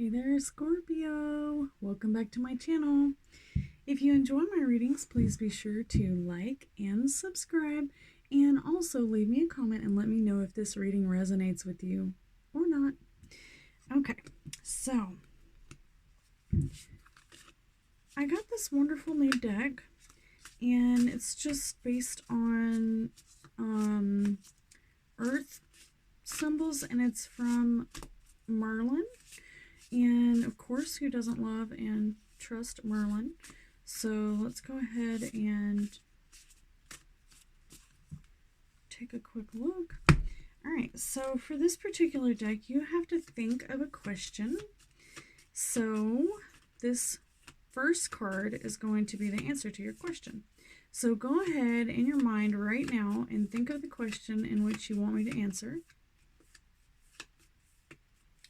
Hey there, Scorpio! Welcome back to my channel. If you enjoy my readings, please be sure to like and subscribe, and also leave me a comment and let me know if this reading resonates with you or not. Okay, so I got this wonderful new deck, and it's just based on Earth symbols, and it's from Merlin. And of course, who doesn't love and trust Merlin? So let's go ahead and take a quick look. Alright, so for this particular deck, you have to think of a question. So this first card is going to be the answer to your question. So go ahead in your mind right now and think of the question in which you want me to answer.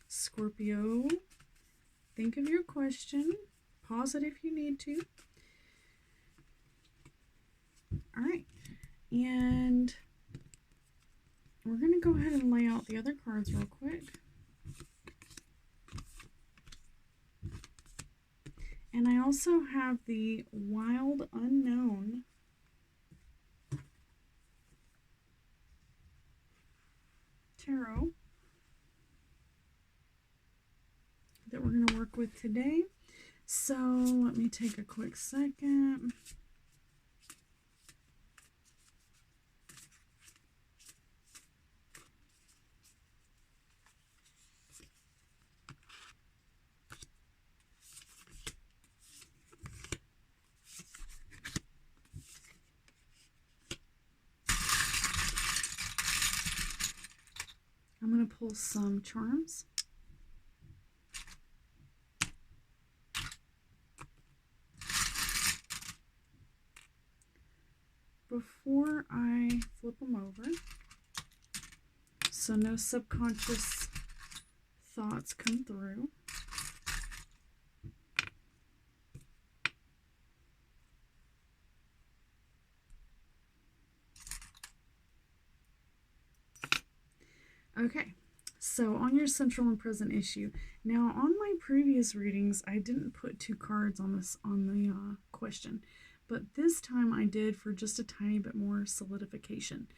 Scorpio, think of your question. Pause it if you need to. Alright, and we're going to go ahead and lay out the other cards real quick. And I also have the Wild Unknown Tarot that we're going to work with today. So let me take a quick second. I'm going to pull some charms. Before I flip them over, so no subconscious thoughts come through. Okay, so on your central and present issue. Now, on my previous readings, I didn't put two cards on the question, but this time I did for just a tiny bit more solidification.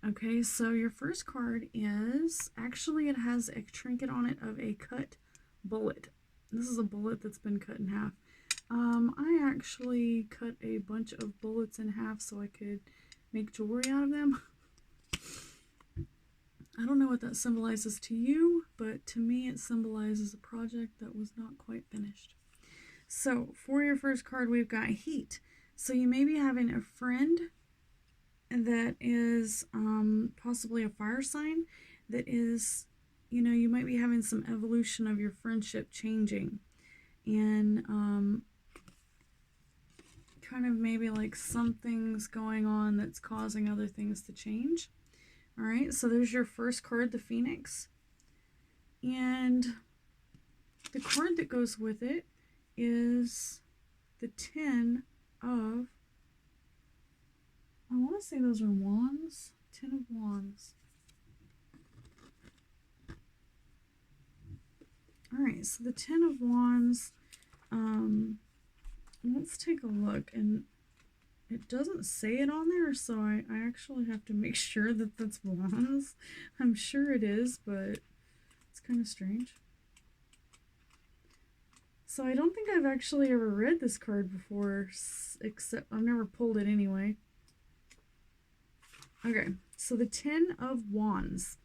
Okay, so your first card is, actually it has a trinket on it of a cut bullet. This is a bullet that's been cut in half. I actually cut a bunch of bullets in half so I could make jewelry out of them. I don't know what that symbolizes to you, but to me it symbolizes a project that was not quite finished. So for your first card, we've got heat. So you may be having a friend that is possibly a fire sign that is, you might be having some evolution of your friendship changing, and kind of maybe like something's going on that's causing other things to change. All right, so there's your first card, the Phoenix. And the card that goes with it is the 10 of, I want to say those are wands. 10 of wands. All right, so the 10 of wands, let's take a look, and it doesn't say it on there, so I actually have to make sure that that's wands. I'm sure it is, but it's kind of strange. So I don't think I've actually ever read this card before, except I've never pulled it anyway. Okay, so the 10 of wands.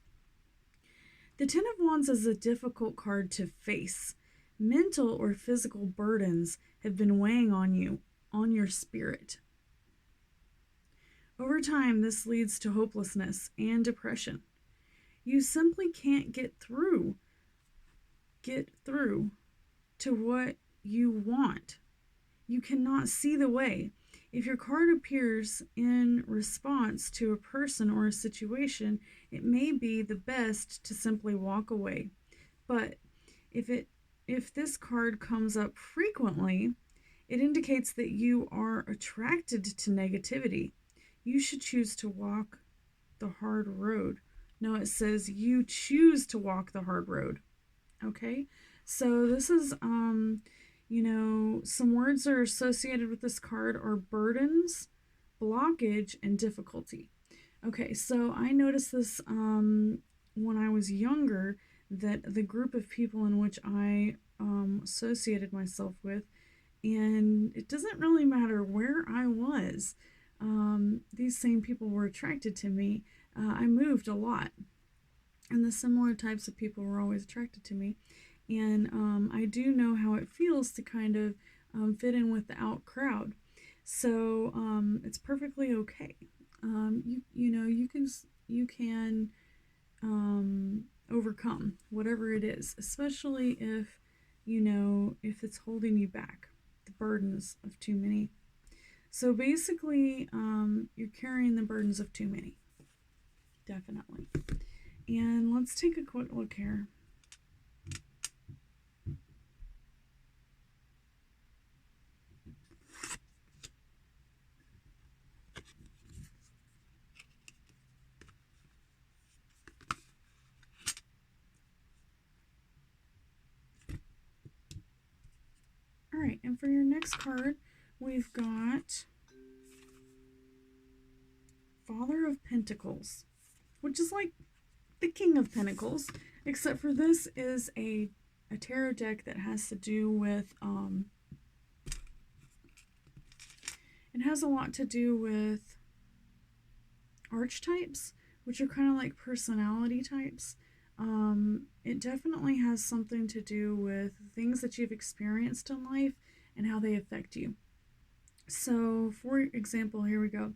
The 10 of wands is a difficult card to face. Mental or physical burdens have been weighing on you, on your spirit. Over time, this leads to hopelessness and depression. You simply can't get through to what you want. You cannot see the way. If your card appears in response to a person or a situation, it may be the best to simply walk away. But if this card comes up frequently, it indicates that you are attracted to negativity. You should choose to walk the hard road. No, it says you choose to walk the hard road. Okay, so this is, some words that are associated with this card are burdens, blockage, and difficulty. Okay, so I noticed this when I was younger, that the group of people in which I associated myself with, and it doesn't really matter where I was, these same people were attracted to me. I moved a lot, and the similar types of people were always attracted to me. And I do know how it feels to kind of fit in with the out crowd. So it's perfectly okay. You can overcome whatever it is, especially if it's holding you back, the burdens of too many. So basically, you're carrying the burdens of too many, definitely. And let's take a quick look here. All right, and for your next card, we've got Father of Pentacles, which is like the King of Pentacles, except for this is a tarot deck that has to do with, it has a lot to do with archetypes, which are kind of like personality types. It definitely has something to do with things that you've experienced in life and how they affect you. So, for example, here we go.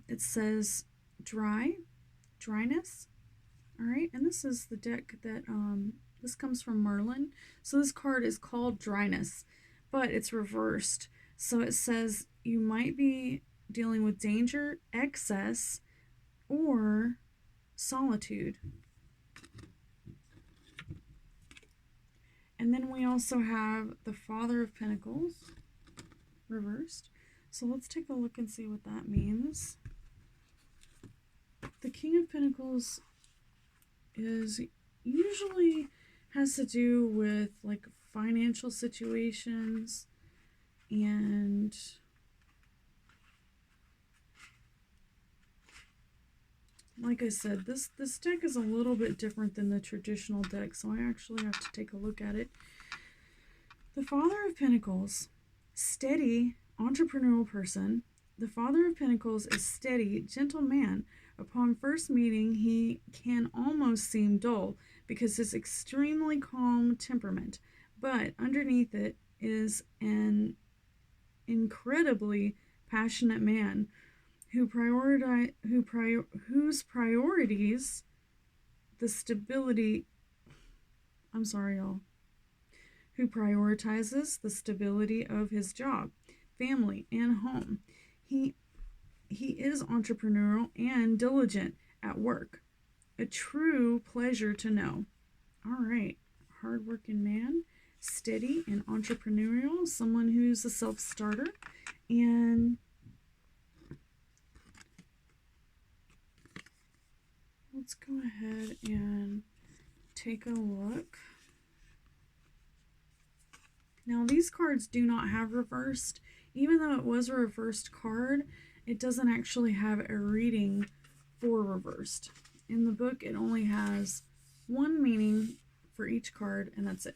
It says dryness. All right, and this is the deck that this comes from Merlin. So this card is called Dryness, but it's reversed. So it says you might be dealing with danger, excess, or solitude. And then we also have the Father of Pentacles reversed. So let's take a look and see what that means. The King of Pentacles is usually has to do with like financial situations, and like I said, this deck is a little bit different than the traditional deck, so I actually have to take a look at it. The Father of Pentacles, steady, entrepreneurial person. The Father of Pentacles is steady, gentle man. Upon first meeting, he can almost seem dull because his extremely calm temperament, but underneath it is an incredibly passionate man whose priorities the stability. I'm sorry, y'all. Who prioritizes the stability of his job, family, and home. He is entrepreneurial and diligent at work. A true pleasure to know. All right, hardworking man, steady and entrepreneurial, someone who's a self-starter, and let's go ahead and take a look. Now, these cards do not have reversed. Even though it was a reversed card, it doesn't actually have a reading for reversed. In the book, it only has one meaning for each card, and that's it.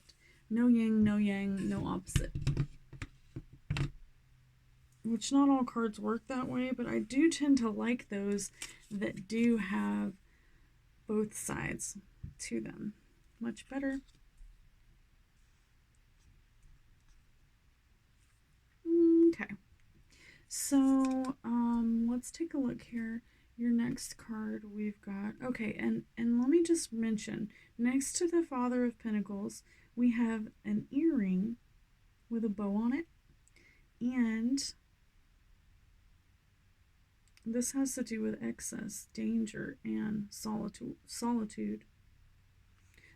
No yin, no yang, no opposite. Which not all cards work that way, but I do tend to like those that do have both sides to them. Much better. Okay, so let's take a look here. Your next card we've got, okay, and let me just mention, next to the Father of Pentacles, we have an earring with a bow on it, and this has to do with excess, danger, and solitude.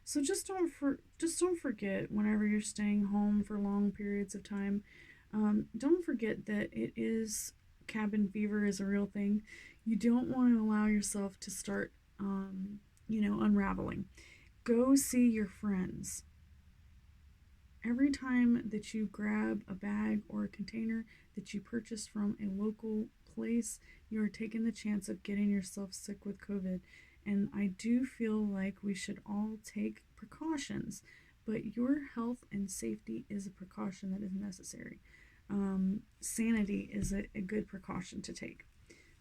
So just don't forget, whenever you're staying home for long periods of time, don't forget that it is cabin fever is a real thing. You don't want to allow yourself to start, unraveling. go see your friends. Every time that you grab a bag or a container that you purchased from a local place, you are taking the chance of getting yourself sick with COVID. And I do feel like we should all take precautions, but your health and safety is a precaution that is necessary. Sanity is a good precaution to take.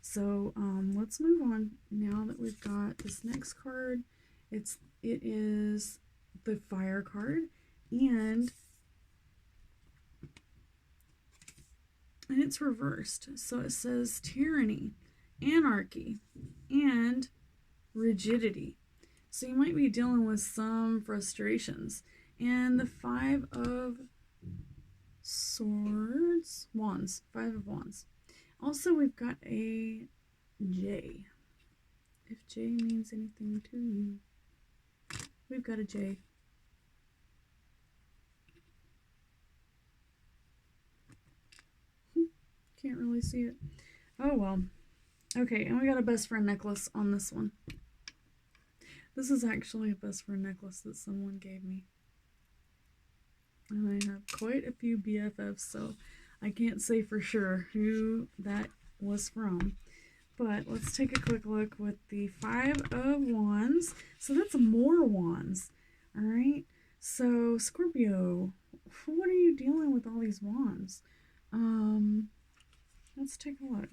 So let's move on now that we've got this next card. It is the Fire card, and it's reversed. So it says tyranny, anarchy, and rigidity. So you might be dealing with some frustrations. And the Five of Wands. Five of Wands. Also, we've got a J. If J means anything to you, we've got a J. Can't really see it. Oh well. Okay, and we got a best friend necklace on this one. This is actually a best friend necklace that someone gave me. And I have quite a few BFFs, so I can't say for sure who that was from. But let's take a quick look with the Five of Wands. So that's more wands. Alright? So, Scorpio, what are you dealing with all these wands? Let's take a look.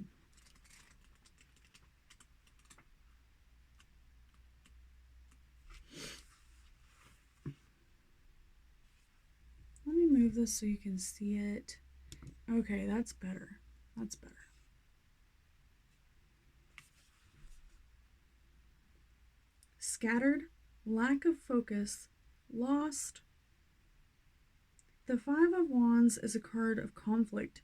Let me move this so you can see it. Okay, that's better. That's better. Scattered, lack of focus, lost. The Five of Wands is a card of conflict.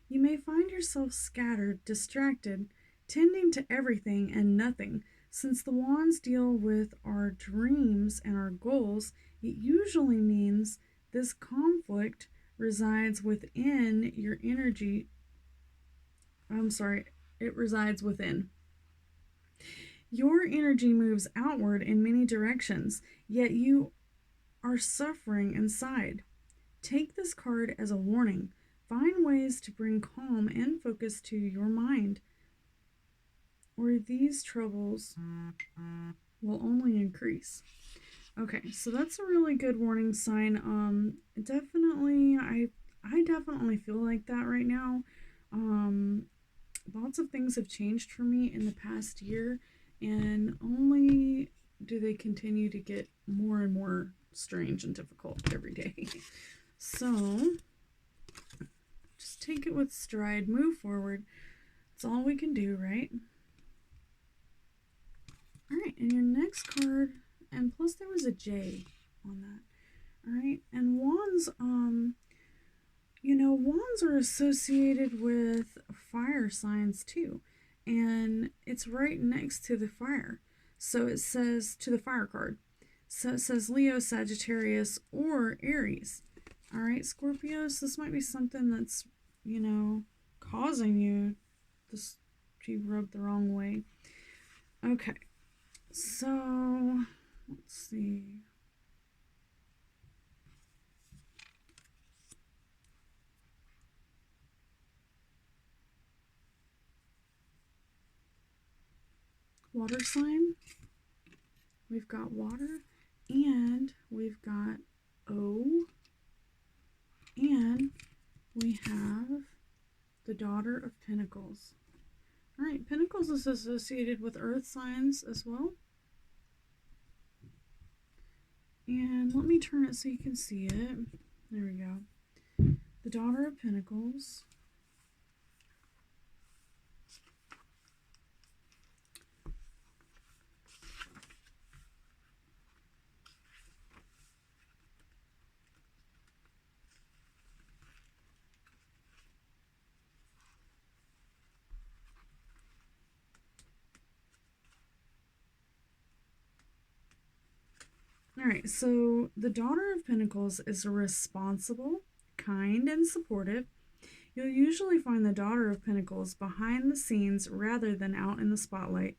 You may find yourself scattered, distracted, tending to everything and nothing. Since the wands deal with our dreams and our goals, it usually means this conflict resides within your energy. It resides within. Your energy moves outward in many directions, yet you are suffering inside. Take this card as a warning. Find ways to bring calm and focus to your mind, or these troubles will only increase. Okay, so that's a really good warning sign. Definitely, I definitely feel like that right now. Lots of things have changed for me in the past year, and only do they continue to get more and more strange and difficult every day. So just take it with stride, move forward. That's all we can do, right? All right, and your next card, and plus there was a J on that. All right, and wands, wands are associated with fire signs too, and it's right next to the fire. So it says, to the fire card. So it says Leo, Sagittarius, or Aries. All right, Scorpios, this might be something that's, causing you to be rubbed the wrong way. Okay, so let's see. Water sign. We've got water, and we've got O, and we have the Daughter of Pinnacles. All right, Pinnacles is associated with earth signs as well. And let me turn it so you can see it. There we go. The Daughter of Pinnacles. All right, so the Daughter of Pentacles is responsible, kind, and supportive. You'll usually find the Daughter of Pentacles behind the scenes rather than out in the spotlight.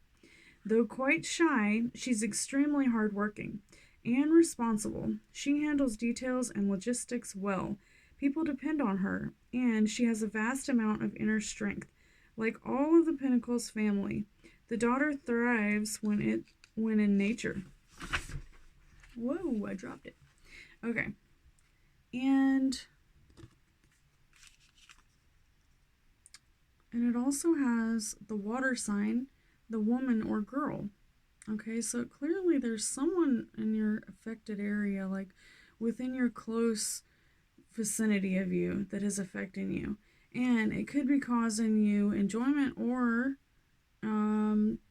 Though quite shy, she's extremely hardworking. and responsible. She handles details and logistics well. People depend on her, and she has a vast amount of inner strength. Like all of the Pinnacles family, the daughter thrives when in nature. Whoa, I dropped it. Okay. And it also has the water sign, the woman or girl. Okay, so clearly there's someone in your affected area, like within your close vicinity of you, that is affecting you. And it could be causing you enjoyment or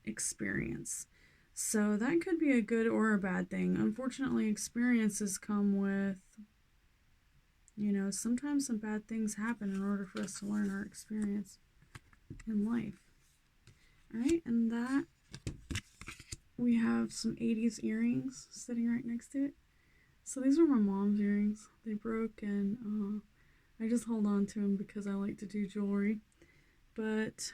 experience. So that could be a good or a bad thing. Unfortunately, experiences come with, sometimes some bad things happen in order for us to learn our experience in life. All right, and that we have some 80s earrings sitting right next to it. So these are my mom's earrings. They broke, and I just hold on to them because I like to do jewelry. But,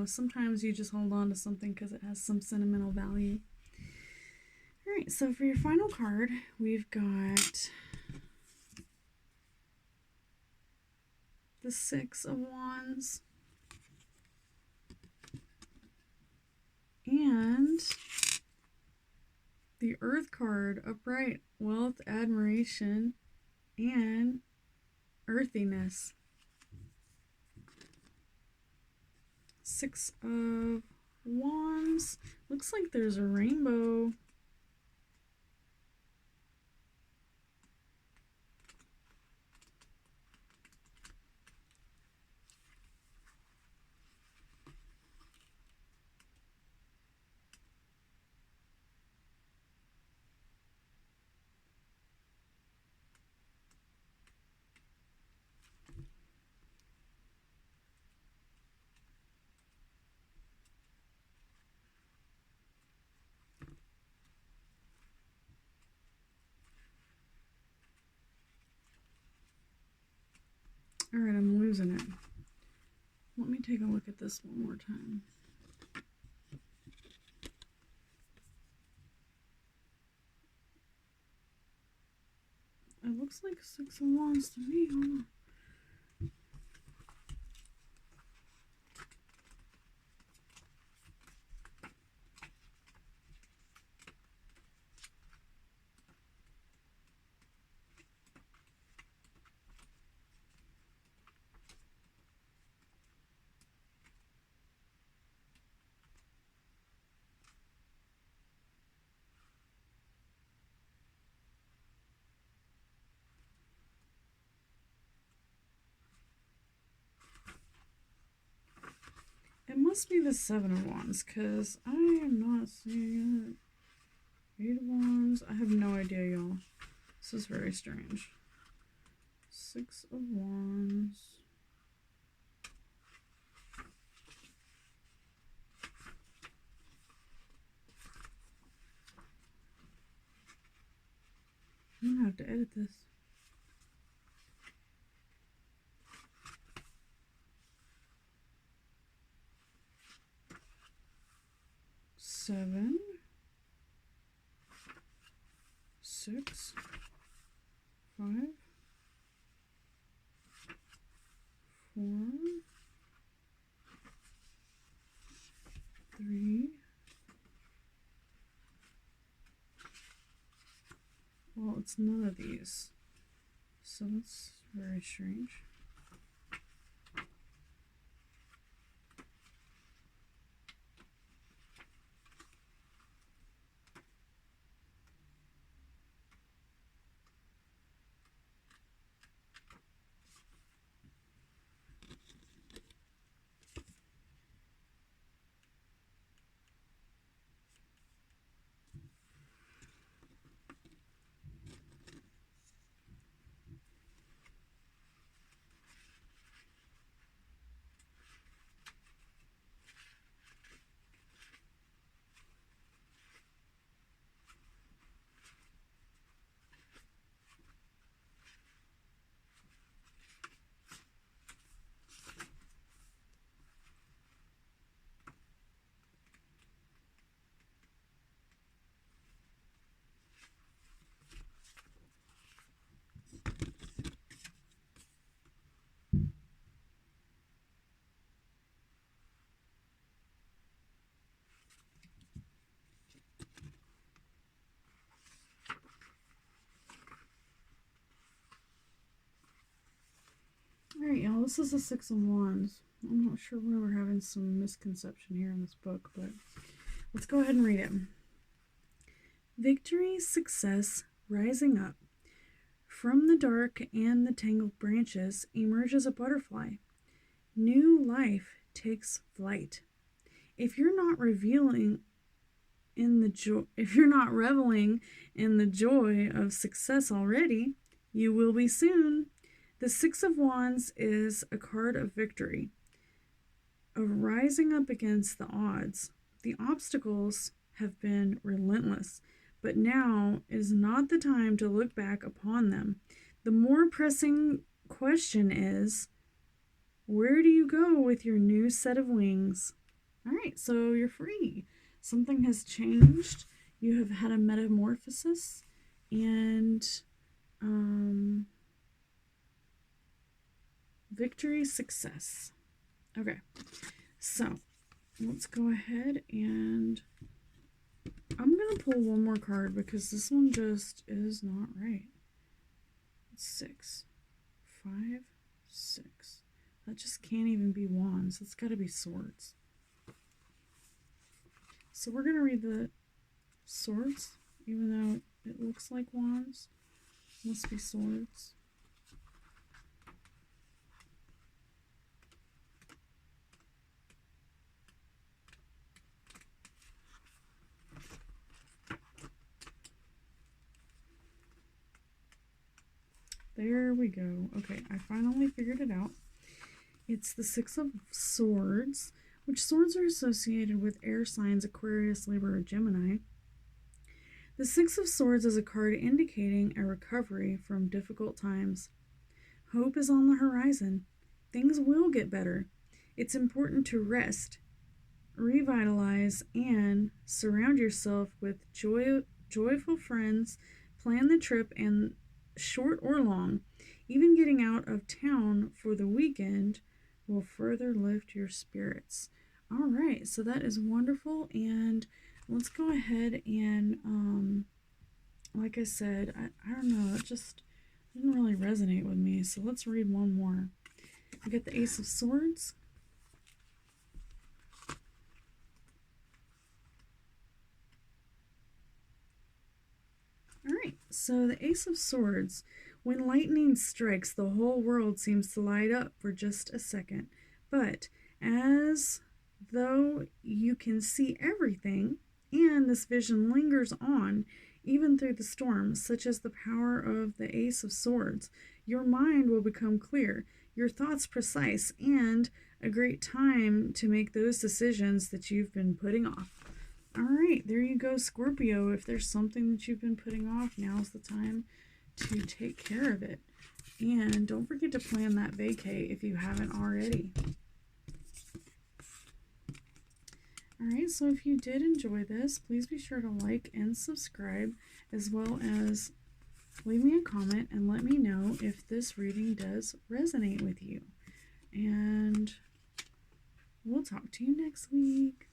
sometimes you just hold on to something because it has some sentimental value. All right, so for your final card, we've got the Six of Wands and the Earth card, upright, wealth, admiration, and earthiness. Six of Wands. Looks like there's a rainbow. Alright, I'm losing it. Let me take a look at this one more time. It looks like Six of Wands to me. Hold on. It must be the Seven of Wands, because I am not seeing it. Eight of Wands. I have no idea, y'all. This is very strange. Six of Wands. I'm gonna have to edit this. Seven, six, 5, 4, 3. Well, it's none of these. So that's very strange. this is the Six of Wands. I'm not sure why we're having some misconception here in this book, but let's go ahead and read it. Victory, success, rising up. From the dark and the tangled branches emerges a butterfly. New life takes flight. If you're not reveling in the joy of success already, you will be soon. The Six of Wands is a card of victory, of rising up against the odds. The obstacles have been relentless, but now is not the time to look back upon them. The more pressing question is, where do you go with your new set of wings? All right, so you're free. Something has changed. You have had a metamorphosis, and victory, success. Okay, so let's go ahead and I'm going to pull one more card because this one just is not right. 6, 5, 6. That just can't even be wands. It's got to be swords. So we're going to read the swords, even though it looks like wands. Must be swords. There we go. Okay, I finally figured it out. It's the Six of Swords, which swords are associated with air signs Aquarius, Libra, or Gemini. The Six of Swords is a card indicating a recovery from difficult times. Hope is on the horizon. Things will get better. It's important to rest, revitalize, and surround yourself with joyful friends. Plan the trip, and short or long, even getting out of town for the weekend will further lift your spirits. All right, so that is wonderful, and let's go ahead and like I said, I don't know, it just didn't really resonate with me, so let's read one more. We got the Ace of Swords. All right, so the Ace of Swords. When lightning strikes, the whole world seems to light up for just a second. But as though you can see everything, and this vision lingers on, even through the storm, such as the power of the Ace of Swords, your mind will become clear, your thoughts precise, and a great time to make those decisions that you've been putting off. All right, there you go, Scorpio. If there's something that you've been putting off, now's the time to take care of it. And don't forget to plan that vacay if you haven't already. All right, so if you did enjoy this, please be sure to like and subscribe, as well as leave me a comment and let me know if this reading does resonate with you. And we'll talk to you next week.